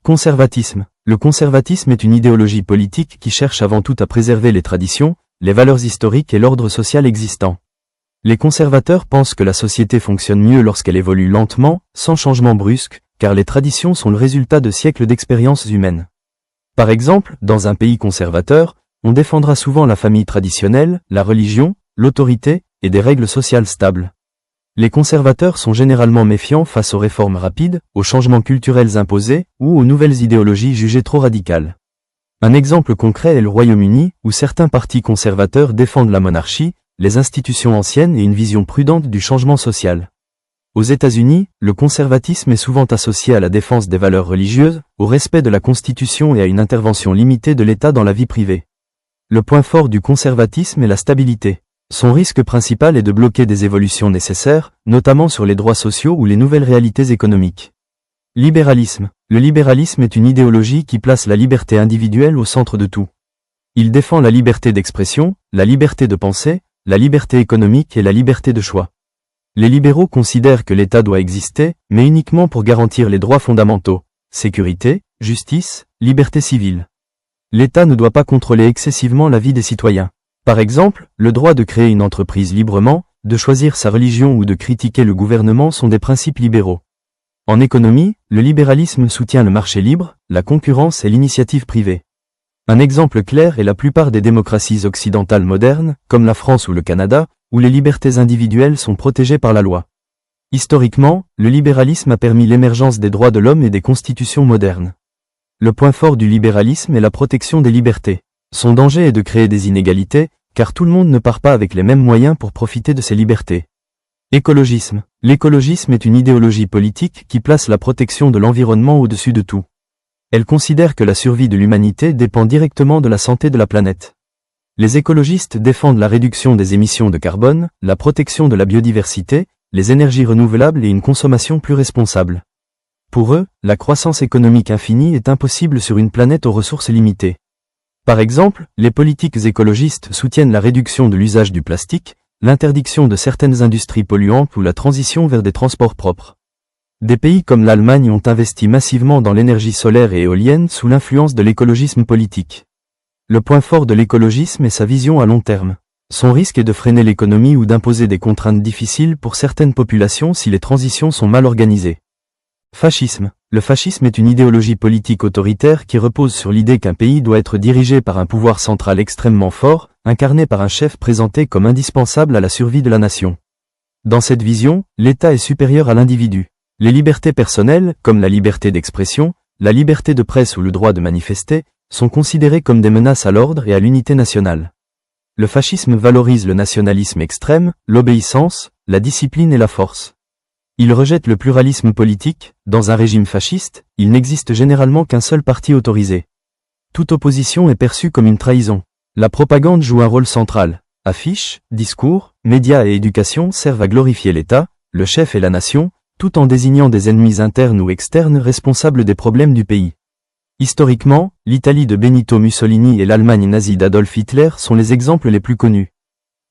Conservatisme. Le conservatisme est une idéologie politique qui cherche avant tout à préserver les traditions, les valeurs historiques et l'ordre social existant. Les conservateurs pensent que la société fonctionne mieux lorsqu'elle évolue lentement, sans changement brusque, car les traditions sont le résultat de siècles d'expériences humaines. Par exemple, dans un pays conservateur, on défendra souvent la famille traditionnelle, la religion, l'autorité, et des règles sociales stables. Les conservateurs sont généralement méfiants face aux réformes rapides, aux changements culturels imposés, ou aux nouvelles idéologies jugées trop radicales. Un exemple concret est le Royaume-Uni, où certains partis conservateurs défendent la monarchie, les institutions anciennes et une vision prudente du changement social. Aux États-Unis, le conservatisme est souvent associé à la défense des valeurs religieuses, au respect de la Constitution et à une intervention limitée de l'État dans la vie privée. Le point fort du conservatisme est la stabilité. Son risque principal est de bloquer des évolutions nécessaires, notamment sur les droits sociaux ou les nouvelles réalités économiques. Libéralisme. Le libéralisme est une idéologie qui place la liberté individuelle au centre de tout. Il défend la liberté d'expression, la liberté de penser, la liberté économique et la liberté de choix. Les libéraux considèrent que l'État doit exister, mais uniquement pour garantir les droits fondamentaux, sécurité, justice, liberté civile. L'État ne doit pas contrôler excessivement la vie des citoyens. Par exemple, le droit de créer une entreprise librement, de choisir sa religion ou de critiquer le gouvernement sont des principes libéraux. En économie, le libéralisme soutient le marché libre, la concurrence et l'initiative privée. Un exemple clair est la plupart des démocraties occidentales modernes, comme la France ou le Canada, où les libertés individuelles sont protégées par la loi. Historiquement, le libéralisme a permis l'émergence des droits de l'homme et des constitutions modernes. Le point fort du libéralisme est la protection des libertés. Son danger est de créer des inégalités, car tout le monde ne part pas avec les mêmes moyens pour profiter de ces libertés. Écologisme. L'écologisme est une idéologie politique qui place la protection de l'environnement au-dessus de tout. Elle considère que la survie de l'humanité dépend directement de la santé de la planète. Les écologistes défendent la réduction des émissions de carbone, la protection de la biodiversité, les énergies renouvelables et une consommation plus responsable. Pour eux, la croissance économique infinie est impossible sur une planète aux ressources limitées. Par exemple, les politiques écologistes soutiennent la réduction de l'usage du plastique, l'interdiction de certaines industries polluantes ou la transition vers des transports propres. Des pays comme l'Allemagne ont investi massivement dans l'énergie solaire et éolienne sous l'influence de l'écologisme politique. Le point fort de l'écologisme est sa vision à long terme. Son risque est de freiner l'économie ou d'imposer des contraintes difficiles pour certaines populations si les transitions sont mal organisées. Fascisme. Le fascisme est une idéologie politique autoritaire qui repose sur l'idée qu'un pays doit être dirigé par un pouvoir central extrêmement fort, incarné par un chef présenté comme indispensable à la survie de la nation. Dans cette vision, l'État est supérieur à l'individu. Les libertés personnelles, comme la liberté d'expression, la liberté de presse ou le droit de manifester, sont considérées comme des menaces à l'ordre et à l'unité nationale. Le fascisme valorise le nationalisme extrême, l'obéissance, la discipline et la force. Il rejette le pluralisme politique. Dans un régime fasciste, il n'existe généralement qu'un seul parti autorisé. Toute opposition est perçue comme une trahison. La propagande joue un rôle central. Affiches, discours, médias et éducation servent à glorifier l'État, le chef et la nation, tout en désignant des ennemis internes ou externes responsables des problèmes du pays. Historiquement, l'Italie de Benito Mussolini et l'Allemagne nazie d'Adolf Hitler sont les exemples les plus connus.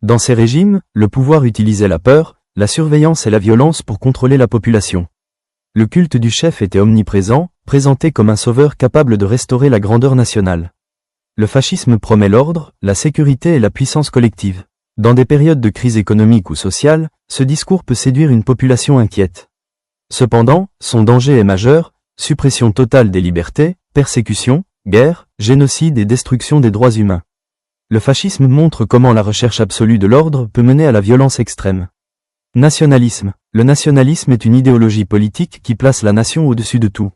Dans ces régimes, le pouvoir utilisait la peur, la surveillance et la violence pour contrôler la population. Le culte du chef était omniprésent, présenté comme un sauveur capable de restaurer la grandeur nationale. Le fascisme promet l'ordre, la sécurité et la puissance collective. Dans des périodes de crise économique ou sociale, ce discours peut séduire une population inquiète. Cependant, son danger est majeur, suppression totale des libertés, persécution, guerre, génocide et destruction des droits humains. Le fascisme montre comment la recherche absolue de l'ordre peut mener à la violence extrême. Nationalisme. Le nationalisme est une idéologie politique qui place la nation au-dessus de tout.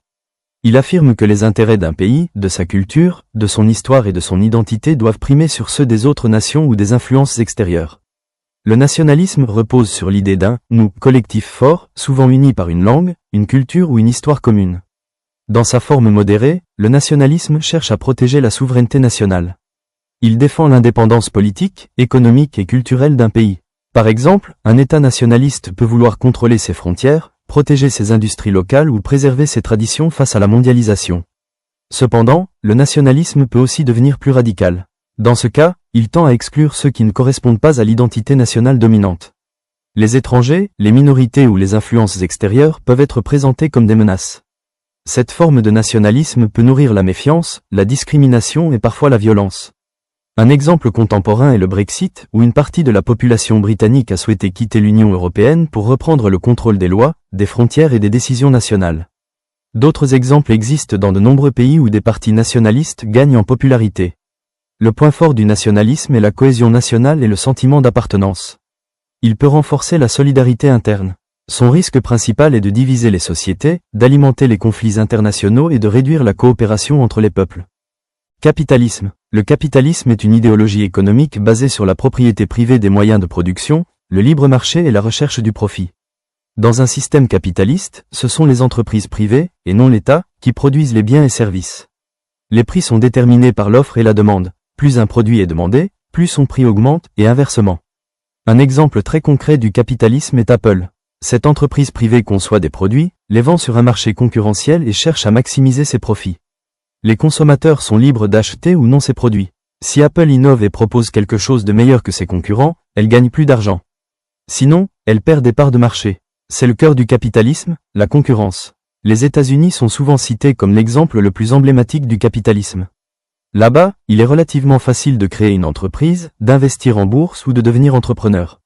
Il affirme que les intérêts d'un pays, de sa culture, de son histoire et de son identité doivent primer sur ceux des autres nations ou des influences extérieures. Le nationalisme repose sur l'idée d'un « nous » collectif fort, souvent uni par une langue, une culture ou une histoire commune. Dans sa forme modérée, le nationalisme cherche à protéger la souveraineté nationale. Il défend l'indépendance politique, économique et culturelle d'un pays. Par exemple, un État nationaliste peut vouloir contrôler ses frontières, protéger ses industries locales ou préserver ses traditions face à la mondialisation. Cependant, le nationalisme peut aussi devenir plus radical. Dans ce cas, il tend à exclure ceux qui ne correspondent pas à l'identité nationale dominante. Les étrangers, les minorités ou les influences extérieures peuvent être présentés comme des menaces. Cette forme de nationalisme peut nourrir la méfiance, la discrimination et parfois la violence. Un exemple contemporain est le Brexit, où une partie de la population britannique a souhaité quitter l'Union européenne pour reprendre le contrôle des lois, des frontières et des décisions nationales. D'autres exemples existent dans de nombreux pays où des partis nationalistes gagnent en popularité. Le point fort du nationalisme est la cohésion nationale et le sentiment d'appartenance. Il peut renforcer la solidarité interne. Son risque principal est de diviser les sociétés, d'alimenter les conflits internationaux et de réduire la coopération entre les peuples. Capitalisme. Le capitalisme est une idéologie économique basée sur la propriété privée des moyens de production, le libre marché et la recherche du profit. Dans un système capitaliste, ce sont les entreprises privées, et non l'État, qui produisent les biens et services. Les prix sont déterminés par l'offre et la demande. Plus un produit est demandé, plus son prix augmente, et inversement. Un exemple très concret du capitalisme est Apple. Cette entreprise privée conçoit des produits, les vend sur un marché concurrentiel et cherche à maximiser ses profits. Les consommateurs sont libres d'acheter ou non ces produits. Si Apple innove et propose quelque chose de meilleur que ses concurrents, elle gagne plus d'argent. Sinon, elle perd des parts de marché. C'est le cœur du capitalisme, la concurrence. Les États-Unis sont souvent cités comme l'exemple le plus emblématique du capitalisme. Là-bas, il est relativement facile de créer une entreprise, d'investir en bourse ou de devenir entrepreneur.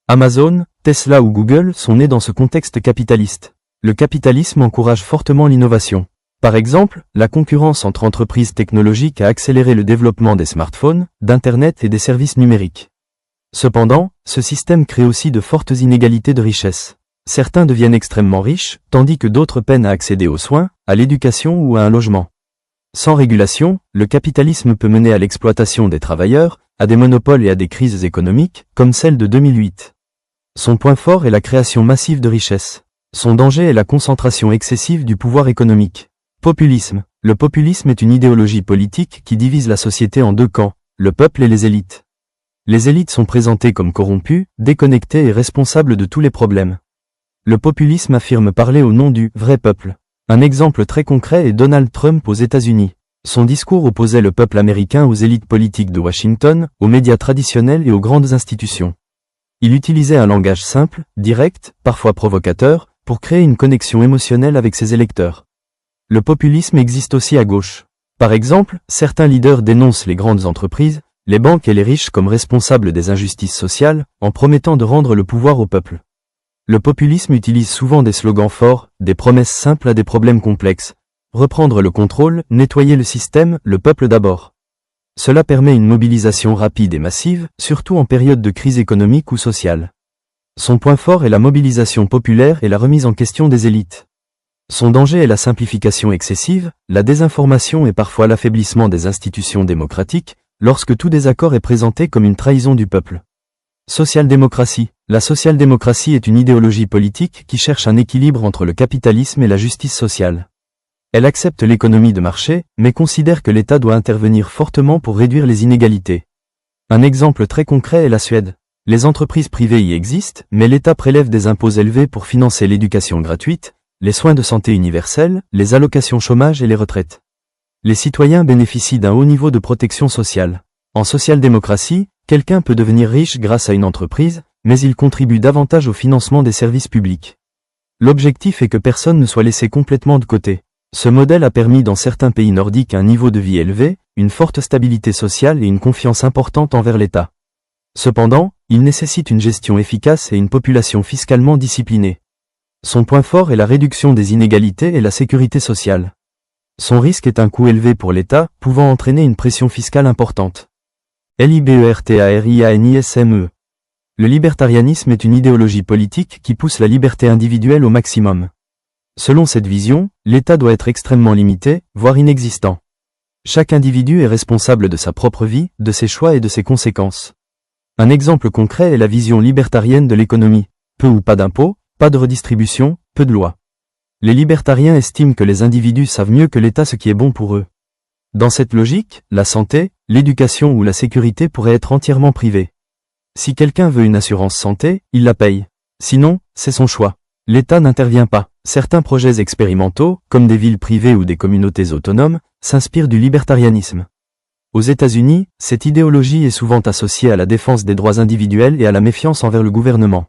Amazon, Tesla ou Google sont nés dans ce contexte capitaliste. Le capitalisme encourage fortement l'innovation. Par exemple, la concurrence entre entreprises technologiques a accéléré le développement des smartphones, d'Internet et des services numériques. Cependant, ce système crée aussi de fortes inégalités de richesse. Certains deviennent extrêmement riches, tandis que d'autres peinent à accéder aux soins, à l'éducation ou à un logement. Sans régulation, le capitalisme peut mener à l'exploitation des travailleurs, à des monopoles et à des crises économiques, comme celle de 2008. Son point fort est la création massive de richesses. Son danger est la concentration excessive du pouvoir économique. Populisme. Le populisme est une idéologie politique qui divise la société en deux camps, le peuple et les élites. Les élites sont présentées comme corrompues, déconnectées et responsables de tous les problèmes. Le populisme affirme parler au nom du « vrai peuple ». Un exemple très concret est Donald Trump aux États-Unis. Son discours opposait le peuple américain aux élites politiques de Washington, aux médias traditionnels et aux grandes institutions. Il utilisait un langage simple, direct, parfois provocateur, pour créer une connexion émotionnelle avec ses électeurs. Le populisme existe aussi à gauche. Par exemple, certains leaders dénoncent les grandes entreprises, les banques et les riches comme responsables des injustices sociales, en promettant de rendre le pouvoir au peuple. Le populisme utilise souvent des slogans forts, des promesses simples à des problèmes complexes. Reprendre le contrôle, nettoyer le système, le peuple d'abord. Cela permet une mobilisation rapide et massive, surtout en période de crise économique ou sociale. Son point fort est la mobilisation populaire et la remise en question des élites. Son danger est la simplification excessive, la désinformation et parfois l'affaiblissement des institutions démocratiques, lorsque tout désaccord est présenté comme une trahison du peuple. Social-démocratie. La social-démocratie est une idéologie politique qui cherche un équilibre entre le capitalisme et la justice sociale. Elle accepte l'économie de marché, mais considère que l'État doit intervenir fortement pour réduire les inégalités. Un exemple très concret est la Suède. Les entreprises privées y existent, mais l'État prélève des impôts élevés pour financer l'éducation gratuite, les soins de santé universels, les allocations chômage et les retraites. Les citoyens bénéficient d'un haut niveau de protection sociale. En social-démocratie, quelqu'un peut devenir riche grâce à une entreprise, mais il contribue davantage au financement des services publics. L'objectif est que personne ne soit laissé complètement de côté. Ce modèle a permis dans certains pays nordiques un niveau de vie élevé, une forte stabilité sociale et une confiance importante envers l'État. Cependant, il nécessite une gestion efficace et une population fiscalement disciplinée. Son point fort est la réduction des inégalités et la sécurité sociale. Son risque est un coût élevé pour l'État, pouvant entraîner une pression fiscale importante. Libertarianisme. Le libertarianisme est une idéologie politique qui pousse la liberté individuelle au maximum. Selon cette vision, l'État doit être extrêmement limité, voire inexistant. Chaque individu est responsable de sa propre vie, de ses choix et de ses conséquences. Un exemple concret est la vision libertarienne de l'économie. Peu ou pas d'impôts, pas de redistribution, peu de lois. Les libertariens estiment que les individus savent mieux que l'État ce qui est bon pour eux. Dans cette logique, la santé, l'éducation ou la sécurité pourraient être entièrement privées. Si quelqu'un veut une assurance santé, il la paye. Sinon, c'est son choix. L'État n'intervient pas. Certains projets expérimentaux, comme des villes privées ou des communautés autonomes, s'inspirent du libertarianisme. Aux États-Unis, cette idéologie est souvent associée à la défense des droits individuels et à la méfiance envers le gouvernement.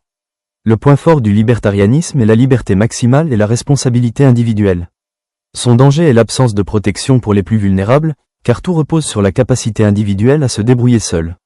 Le point fort du libertarianisme est la liberté maximale et la responsabilité individuelle. Son danger est l'absence de protection pour les plus vulnérables, car tout repose sur la capacité individuelle à se débrouiller seul.